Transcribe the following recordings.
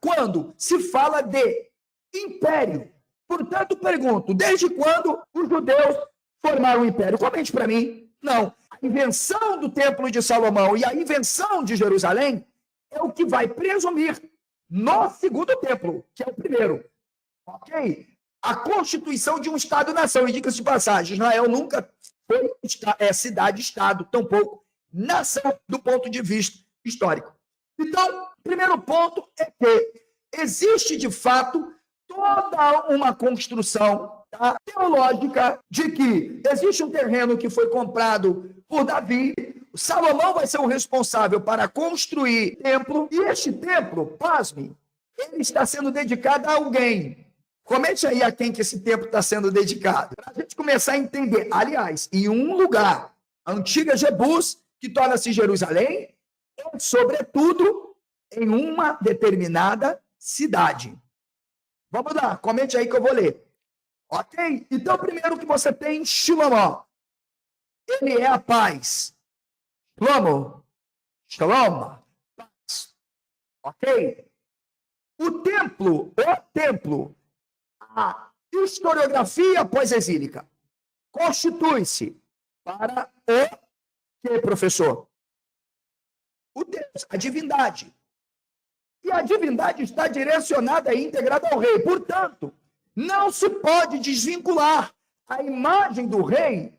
quando se fala de império. Portanto, pergunto, desde quando os judeus formaram um império? Comente para mim. Não. A invenção do Templo de Salomão e a invenção de Jerusalém é o que vai presumir no segundo templo, que é o primeiro. Ok? A constituição de um Estado-nação. E diga-se de passagem, Israel nunca foi cidade-estado, tampouco nação do ponto de vista histórico. Então, primeiro ponto é que existe, de fato, toda uma construção teológica de que existe um terreno que foi comprado por Davi, Salomão vai ser o responsável para construir templo, e este templo, pasme, ele está sendo dedicado a alguém. Comente aí a quem que esse templo está sendo dedicado. Para a gente começar a entender. Aliás, em um lugar, a antiga Jebus, que torna-se Jerusalém, é sobretudo em uma determinada cidade. Vamos lá, comente aí que eu vou ler. Ok? Então, primeiro que você tem Shilomó. Ele é a paz. Shalom. Paz. Ok? O templo, a historiografia pós-exílica constitui-se para o que, professor? O Deus, a divindade. E a divindade está direcionada e integrada ao rei. Portanto, não se pode desvincular a imagem do rei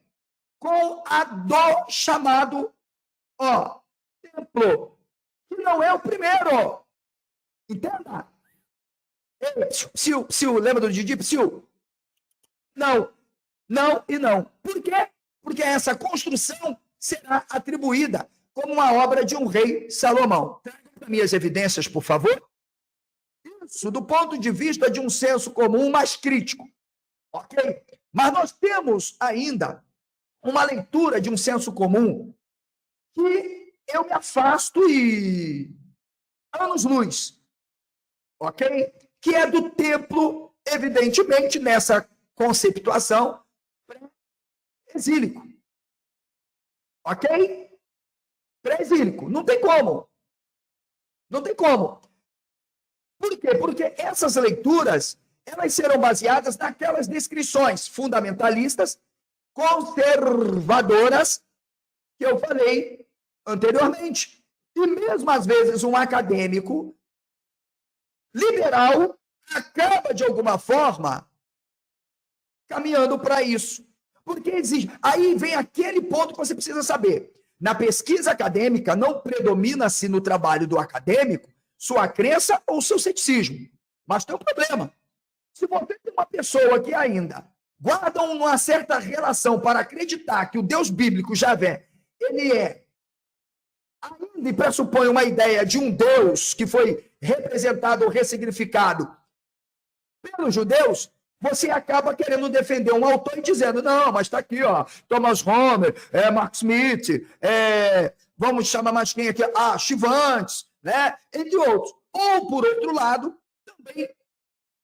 com a do chamado templo, que não é o primeiro. Entenda? Psiu, lembra do Didi? Psiu? Não e não. Por quê? Porque essa construção será atribuída como uma obra de um rei Salomão. Traga minhas evidências, por favor. Isso do ponto de vista de um senso comum mais crítico. Ok? Mas nós temos ainda uma leitura de um senso comum que eu me afasto e anos-luz. Ok? Que é do templo, evidentemente, nessa conceituação pré-exílico. Ok? Pré-exílico. Não tem como. Não tem como. Por quê? Porque essas leituras, elas serão baseadas naquelas descrições fundamentalistas, conservadoras, que eu falei anteriormente. E mesmo, às vezes, um acadêmico liberal acaba, de alguma forma, caminhando para isso. Porque existe. Aí vem aquele ponto que você precisa saber. Na pesquisa acadêmica, não predomina-se no trabalho do acadêmico sua crença ou seu ceticismo. Mas tem um problema. Se você tem uma pessoa que ainda guarda uma certa relação para acreditar que o Deus bíblico, Javé, ele ainda pressupõe uma ideia de um Deus que foi representado ou ressignificado pelos judeus, você acaba querendo defender um autor e dizendo, não, mas está aqui, Thomas Homer, Mark Smith, vamos chamar mais quem aqui? Chivantes, né? Entre outros. Ou, por outro lado, também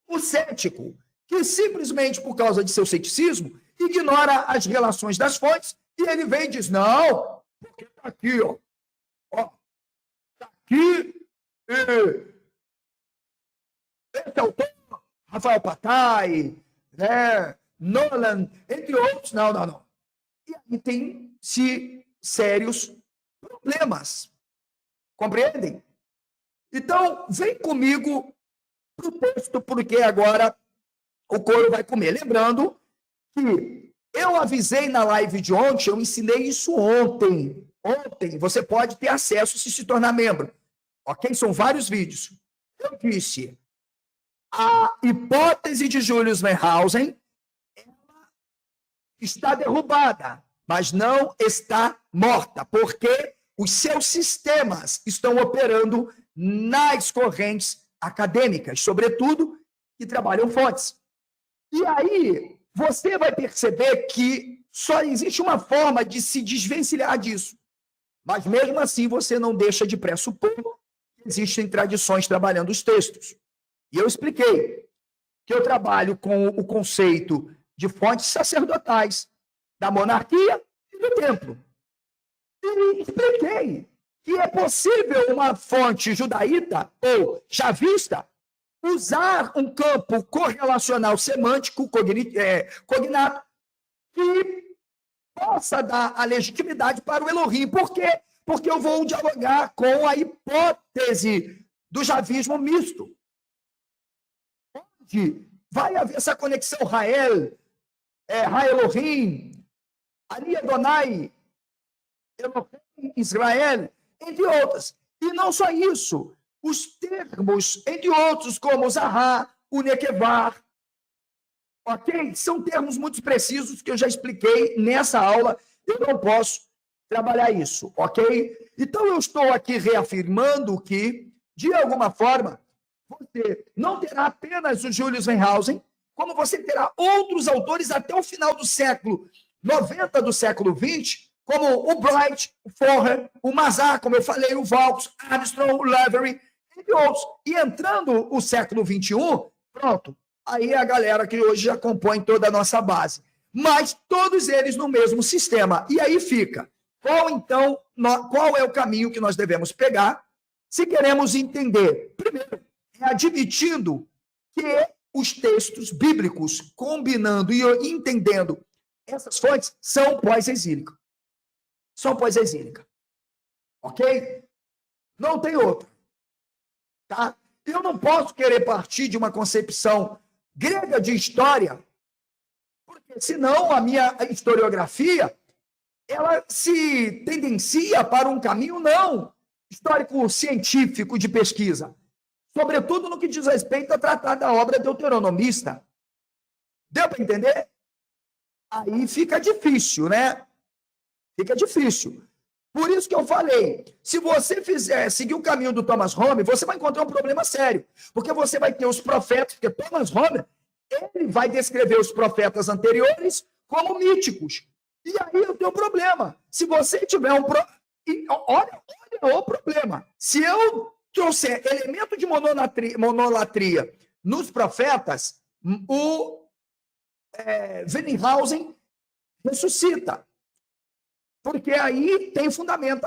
o cético, que simplesmente por causa de seu ceticismo, ignora as relações das fontes e ele vem e diz, não, porque está aqui, está aqui, esse autor, Rafael Patai, né, Nolan, entre outros, não. E aí tem-se sérios problemas. Compreendem? Então, vem comigo para o texto, porque agora o couro vai comer. Lembrando que eu avisei na live de ontem, eu ensinei isso ontem. Ontem você pode ter acesso se tornar membro. Ok? São vários vídeos. Eu disse, a hipótese de Julius Wellhausen está derrubada, mas não está morta, porque os seus sistemas estão operando nas correntes acadêmicas, sobretudo, que trabalham fontes. E aí, você vai perceber que só existe uma forma de se desvencilhar disso. Mas, mesmo assim, você não deixa de pressupor que existem tradições trabalhando os textos. E eu expliquei que eu trabalho com o conceito de fontes sacerdotais, da monarquia e do templo. E expliquei que é possível uma fonte judaíta ou javista usar um campo correlacional semântico cognato que possa dar a legitimidade para o Elohim. Por quê? Porque eu vou dialogar com a hipótese do javismo misto, onde vai haver essa conexão Rael, Elohim, Ali Adonai, Elohim, Israel, entre outras. E não só isso, os termos, entre outros, como o Zahá, o Nekevar, ok? São termos muito precisos que eu já expliquei nessa aula, eu não posso trabalhar isso, ok? Então, eu estou aqui reafirmando que, de alguma forma, você não terá apenas o Julius Wellhausen, como você terá outros autores até o final do século 90 do século 20, como o Bright, o Forer, o Mazar, como eu falei, o Vaux, Armstrong, o Lavery, entre outros. E entrando o século 21, pronto, aí a galera que hoje já compõe toda a nossa base. Mas todos eles no mesmo sistema. E aí fica. Qual é o caminho que nós devemos pegar se queremos entender? Primeiro, admitindo que os textos bíblicos, combinando e entendendo essas fontes, são pós-exílicas. São pós-exílicas. Ok? Não tem outra. Tá? Eu não posso querer partir de uma concepção grega de história, porque senão a minha historiografia ela se tendencia para um caminho não histórico-científico de pesquisa, sobretudo no que diz respeito a tratar da obra deuteronomista. Deu para entender? Aí fica difícil, né? Fica difícil. Por isso que eu falei, se você seguir o caminho do Thomas Homer, você vai encontrar um problema sério, porque você vai ter os profetas, porque Thomas Homer, ele vai descrever os profetas anteriores como míticos. E aí eu tenho um problema. Se você tiver olha o problema. Se eu trouxer elemento de monolatria nos profetas, o Wellhausen ressuscita. Porque aí tem fundamento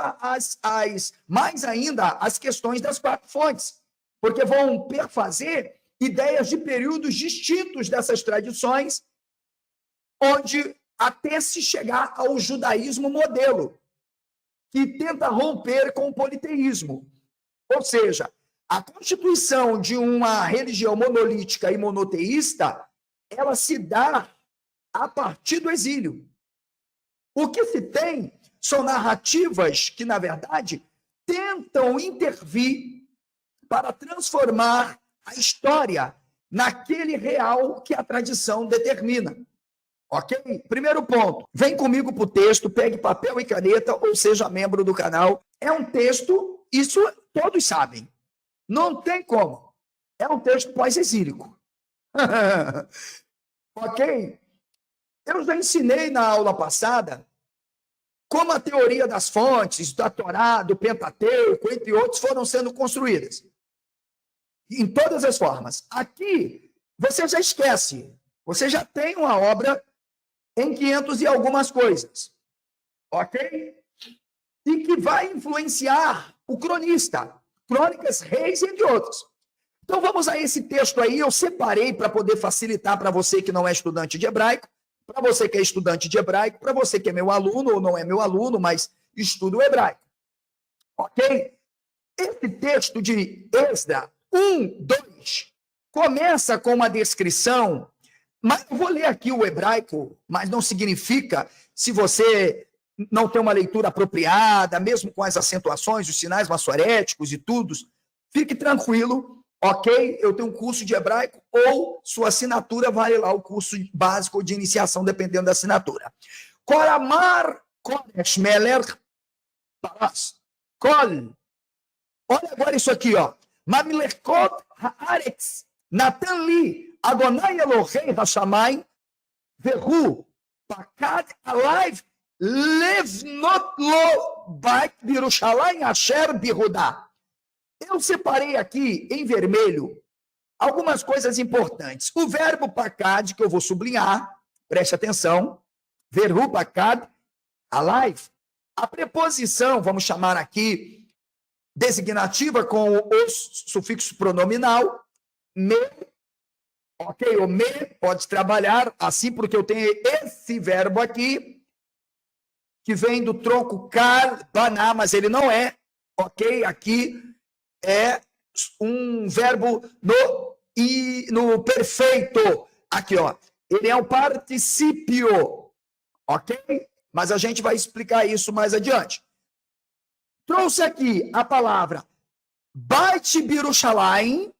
mais ainda as questões das quatro fontes, porque vão perfazer ideias de períodos distintos dessas tradições, onde até se chegar ao judaísmo modelo, que tenta romper com o politeísmo. Ou seja, a constituição de uma religião monolítica e monoteísta, ela se dá a partir do exílio. O que se tem são narrativas que, na verdade, tentam intervir para transformar a história naquele real que a tradição determina. Ok? Primeiro ponto. Vem comigo para o texto, pegue papel e caneta, ou seja, membro do canal. É um texto, isso todos sabem. Não tem como. É um texto pós-exílico. Ok? Eu já ensinei na aula passada como a teoria das fontes, da Torá, do Pentateuco, entre outros, foram sendo construídas. Em todas as formas. Aqui, você já esquece. Você já tem uma obra em 500 e algumas coisas. Ok? E que vai influenciar o cronista. Crônicas, Reis, entre outros. Então, vamos a esse texto aí. Eu separei para poder facilitar para você que não é estudante de hebraico, para você que é estudante de hebraico, para você que é meu aluno ou não é meu aluno, mas estuda o hebraico. Ok? Esse texto de Esdra 1, 2, começa com uma descrição, mas eu vou ler aqui o hebraico, mas não significa, se você não tem uma leitura apropriada, mesmo com as acentuações, os sinais maçoréticos e tudo, fique tranquilo. Ok? Eu tenho um curso de hebraico ou sua assinatura vale lá o curso básico de iniciação, dependendo da assinatura. Koramar Kodesh Meler Paras. Kol. Olha agora isso aqui, ó. Mamlekot Haaretz Natan li Adonai Elohei Hashamayim Vehu Pakad Alaiv Levnot Lo Bait Birushalayim Asher Bihudá. Eu separei aqui, em vermelho, algumas coisas importantes. O verbo pakad, que eu vou sublinhar, preste atenção, verbo pakad, alive. A preposição, vamos chamar aqui, designativa com o sufixo pronominal, me, ok? O me pode trabalhar assim, porque eu tenho esse verbo aqui, que vem do tronco kar, baná, mas ele não é, ok? Aqui é um verbo no perfeito. Aqui, ó. Ele é um particípio, ok? Mas a gente vai explicar isso mais adiante. Trouxe aqui a palavra Beit Birushalayim,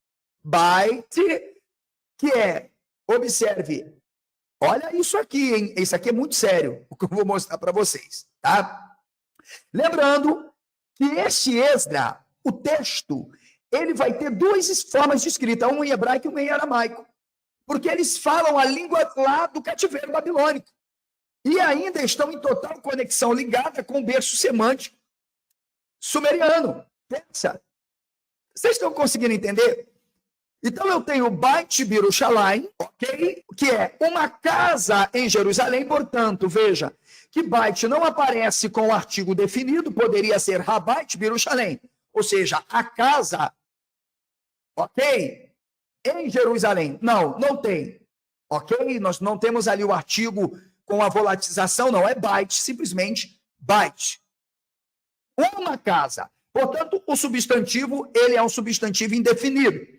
Beit, que é, observe, olha isso aqui, hein? Isso aqui é muito sério, o que eu vou mostrar para vocês, tá? Lembrando que este Esdra, o texto, ele vai ter duas formas de escrita, um em hebraico e um em aramaico, porque eles falam a língua lá do cativeiro babilônico e ainda estão em total conexão ligada com o berço semântico sumeriano. Pensa. Vocês estão conseguindo entender? Então eu tenho Beit Birushalayim, ok? Que é uma casa em Jerusalém, portanto, veja, que Beit não aparece com o artigo definido, poderia ser Habait Birushalayim, ou seja, a casa, ok? Em Jerusalém. Não, não tem, ok? Nós não temos ali o artigo com a volatização, não, é Beit, simplesmente Beit. Uma casa. Portanto, o substantivo, ele é um substantivo indefinido.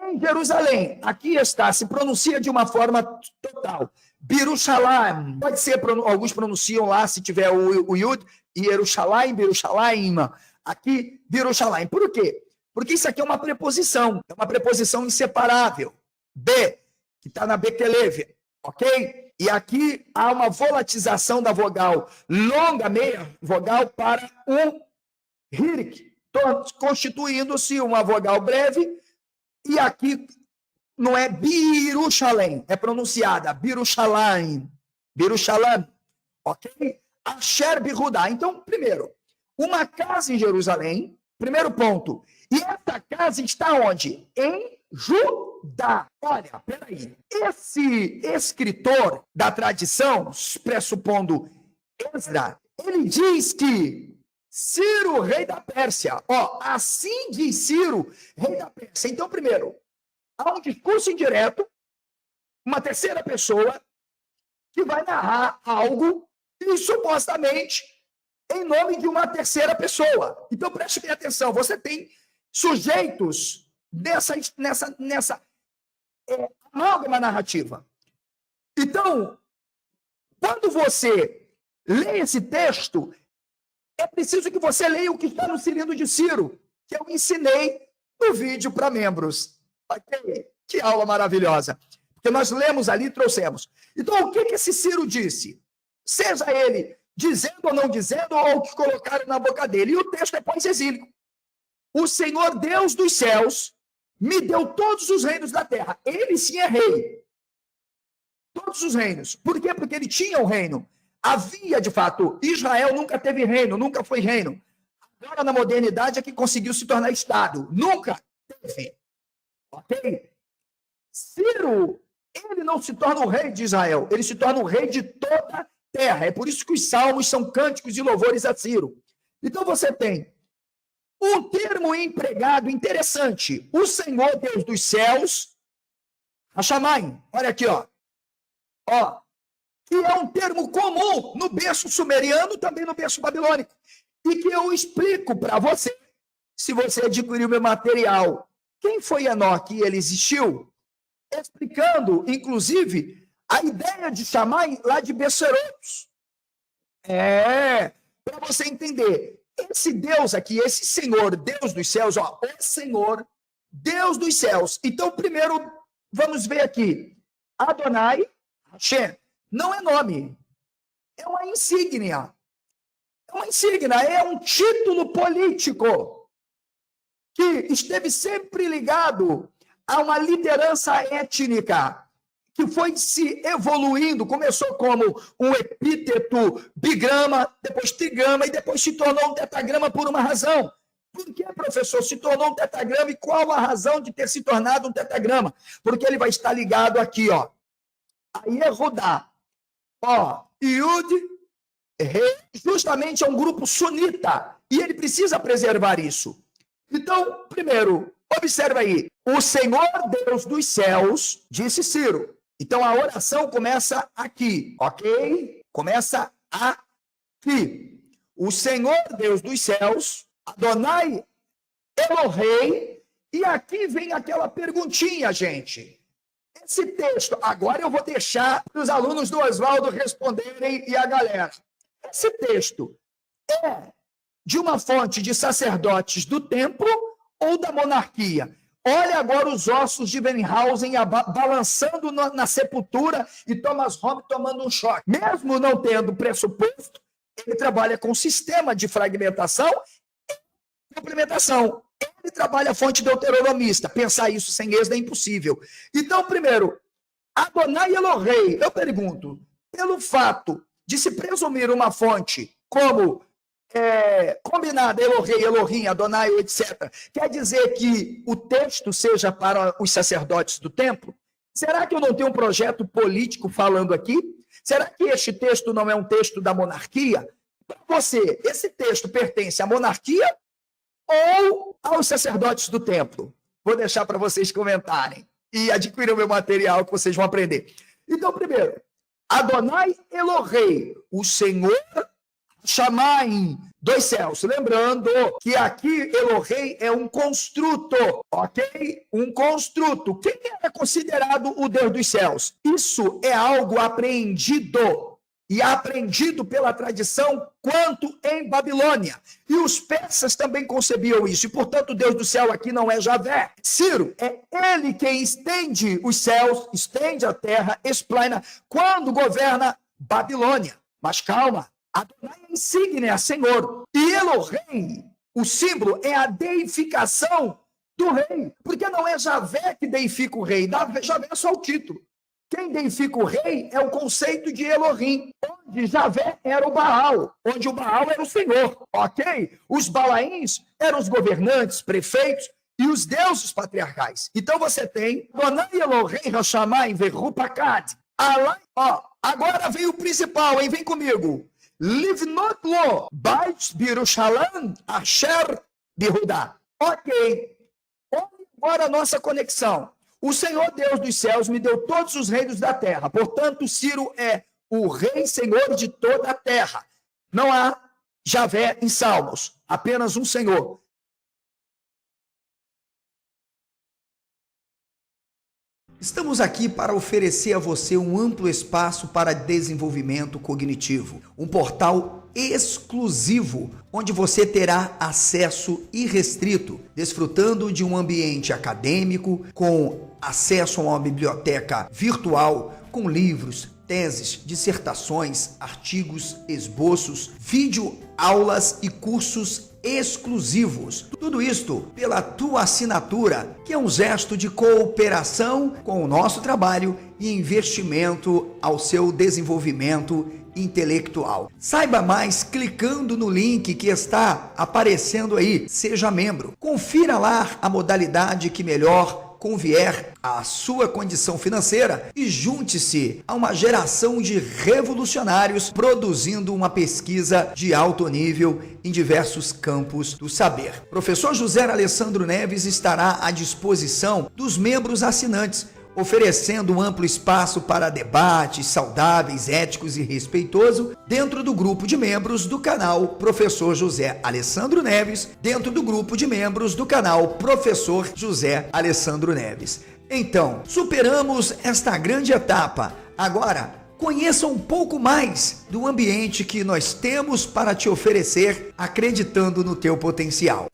Em Jerusalém, aqui está, se pronuncia de uma forma total. Birushalayim, pode ser, alguns pronunciam lá, se tiver o Yud, Yerushalayim, Birushalayim. Aqui, Birushalayim. Por quê? Porque isso aqui é uma preposição inseparável. B, que está na Bekelev, ok? E aqui há uma volatização da vogal longa, meia vogal, para um hirik, constituindo-se uma vogal breve. E aqui não é Birushalayim, é pronunciada Birushalayim, Birushalayim, ok? Asher Birudá. Então, primeiro, uma casa em Jerusalém, primeiro ponto. E essa casa está onde? Em Judá. Olha, peraí. Esse escritor da tradição, pressupondo Esdra, ele diz que Ciro, rei da Pérsia. Ó, assim diz Ciro, rei da Pérsia. Então, primeiro, há um discurso indireto, uma terceira pessoa, que vai narrar algo e supostamente em nome de uma terceira pessoa. Então, preste bem atenção. Você tem sujeitos nessa amálgama narrativa. Então, quando você lê esse texto, é preciso que você leia o que está no cilindro de Ciro, que eu ensinei no vídeo para membros. Ok? Que aula maravilhosa. Porque nós lemos ali e trouxemos. Então, o que esse Ciro disse? Seja ele dizendo ou não dizendo, ou o que colocaram na boca dele. E o texto é pós-exílico. O Senhor Deus dos céus me deu todos os reinos da terra. Ele sim é rei. Todos os reinos. Por quê? Porque ele tinha o reino. Havia, de fato, Israel nunca teve reino, nunca foi reino. Agora, na modernidade, é que conseguiu se tornar Estado. Nunca teve. Ok? Ciro, ele não se torna o rei de Israel, ele se torna o rei de toda a terra. É por isso que os salmos são cânticos de louvores a Ciro. Então, você tem um termo empregado interessante. O Senhor Deus dos céus, Hashamayim. Olha aqui, ó. Ó. Que é um termo comum no berço sumeriano, também no berço babilônico. E que eu explico para você, se você adquiriu meu material, quem foi Enoque e ele existiu, explicando, inclusive, a ideia de chamar lá de Besserotos. Para você entender, esse Deus aqui, esse Senhor, Deus dos céus, ó, o Senhor, Deus dos céus. Então, primeiro, vamos ver aqui, Adonai, Hashem, não é nome, é uma insígnia. É uma insígnia, é um título político que esteve sempre ligado a uma liderança étnica que foi se evoluindo, começou como um epíteto bigrama, depois trigrama e depois se tornou um tetagrama por uma razão. Por que, professor, se tornou um tetagrama e qual a razão de ter se tornado um tetagrama? Porque ele vai estar ligado aqui, ó, a Yehudá. Ó, Yud, Rei, justamente é um grupo sunita, e ele precisa preservar isso. Então, primeiro, observa aí, o Senhor Deus dos céus, disse Ciro. Então a oração começa aqui, ok? Começa aqui. O Senhor Deus dos céus, Adonai Elohei, e aqui vem aquela perguntinha, gente. Esse texto, agora eu vou deixar para os alunos do Oswaldo responderem e a galera. Esse texto é de uma fonte de sacerdotes do templo ou da monarquia? Olha agora os ossos de Bennhausen balançando na sepultura e Thomas Hobbes tomando um choque. Mesmo não tendo pressuposto, ele trabalha com sistema de fragmentação e complementação. Ele trabalha a fonte deuteronomista. Pensar isso sem êxodo é impossível. Então, primeiro, Adonai Elohei, eu pergunto, pelo fato de se presumir uma fonte como combinada, Elohei, Elohim, Adonai, etc., quer dizer que o texto seja para os sacerdotes do templo? Será que eu não tenho um projeto político falando aqui? Será que este texto não é um texto da monarquia? Para você, esse texto pertence à monarquia ou aos sacerdotes do templo? Vou deixar para vocês comentarem e adquirir o meu material que vocês vão aprender. Então, primeiro, Adonai Elohei, o Senhor Shamaim dos céus. Lembrando que aqui Elohei é um construto, ok? Um construto. Quem é considerado o Deus dos céus? Isso é algo apreendido e aprendido pela tradição quanto em Babilônia. E os persas também concebiam isso. E, portanto, o Deus do céu aqui não é Javé. Ciro, é ele quem estende os céus, estende a terra, explana, quando governa Babilônia. Mas calma, Adonai é insígnia, Senhor. E Elohei, o símbolo, é a deificação do rei. Porque não é Javé que deifica o rei. Javé é só o título. Quem deifica o rei é o conceito de Elohim, onde Javé era o Baal, onde o Baal era o Senhor, ok? Os Balaíns eram os governantes, prefeitos e os deuses patriarcais. Então você tem Adonai Elohim Hashamayim Verupakad. Agora vem o principal, hein? Vem comigo. Livnot lo bait birushalam asher bihudá. Ok. Olha agora a nossa conexão. O Senhor Deus dos céus me deu todos os reinos da terra. Portanto, Ciro é o rei senhor de toda a terra. Não há Javé em Salmos, apenas um Senhor. Estamos aqui para oferecer a você um amplo espaço para desenvolvimento cognitivo, um portal exclusivo, onde você terá acesso irrestrito, desfrutando de um ambiente acadêmico, com acesso a uma biblioteca virtual, com livros, teses, dissertações, artigos, esboços, videoaulas e cursos exclusivos. Tudo isto pela tua assinatura, que é um gesto de cooperação com o nosso trabalho e investimento ao seu desenvolvimento intelectual. Saiba mais clicando no link que está aparecendo aí. Seja membro. Confira lá a modalidade que melhor convier à sua condição financeira e junte-se a uma geração de revolucionários produzindo uma pesquisa de alto nível em diversos campos do saber. Professor José Alessandro Neves estará à disposição dos membros assinantes, oferecendo um amplo espaço para debates saudáveis, éticos e respeitosos dentro do grupo de membros do canal Professor José Alessandro Neves, dentro do grupo de membros do canal Professor José Alessandro Neves. Então, superamos esta grande etapa. Agora, conheça um pouco mais do ambiente que nós temos para te oferecer, acreditando no teu potencial.